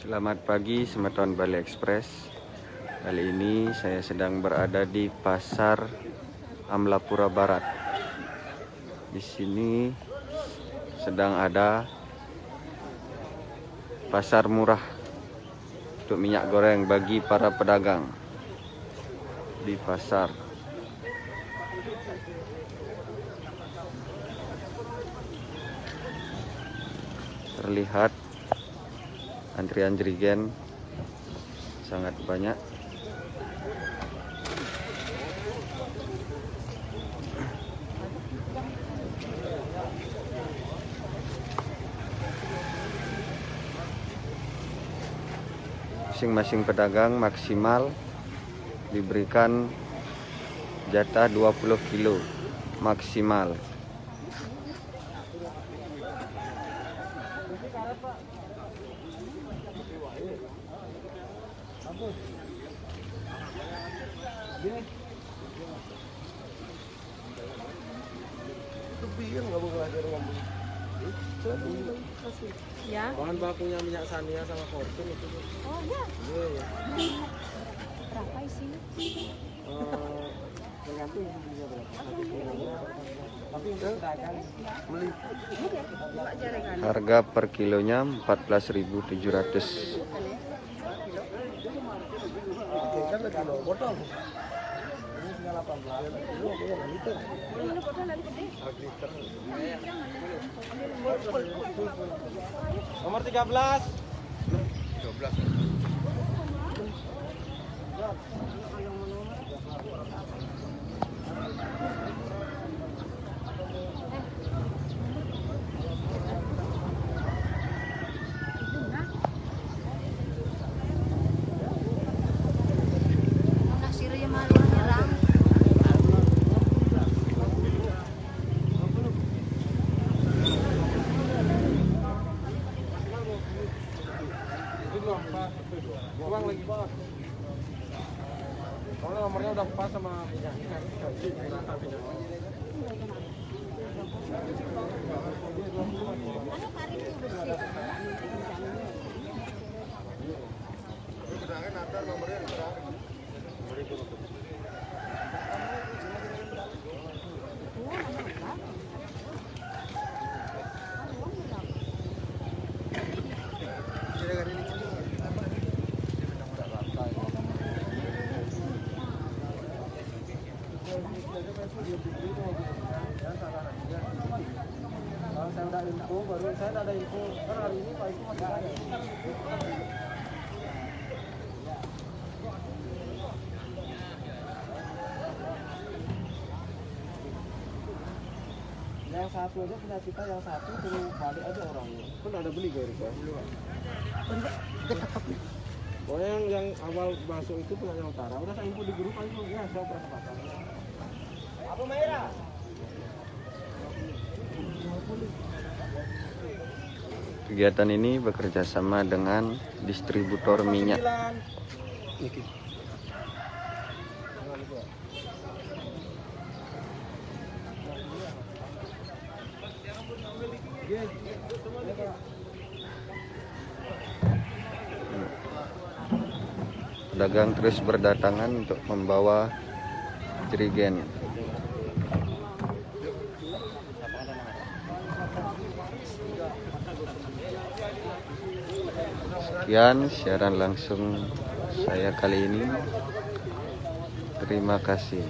Selamat pagi Semeton Bali Express. Kali ini saya sedang berada di Pasar Amlapura Barat. Di sini sedang ada pasar murah untuk minyak goreng bagi para pedagang di pasar. Terlihat antrian jerigen sangat banyak. Masing-masing pedagang maksimal diberikan jatah 20 kilo maksimal. Ya. Bahan bakunya minyak Sania sama Fortune itu. Oh ya. Iya, ya. Berapa isinya? Tergantung belinya berapa. Tapi untuk pedagang beli Harga per kilonya 14.700. kan kilo botol. Ini tinggal 18 kilo liter. Ini botol lagi gede. Liter. Nomor 13. 12. Uang lagi banget. Soalnya nomornya udah pas sama minyaknya. Kalau saya udah info, baru saya ada info. Kan hari ini Pak Ibu masih ada. Yang satu aja punya kita, yang satu suruh balik aja orangnya. Kan ada beli gak Rika? Pokoknya yang awal masuk itu punya yang utara. Udah saya info di grup aja, ya saya berapa pasang. Apa merah? Kegiatan ini bekerja sama dengan distributor minyak. Pedagang terus berdatangan untuk membawa jerigen. Sekian siaran langsung saya kali ini. Terima kasih.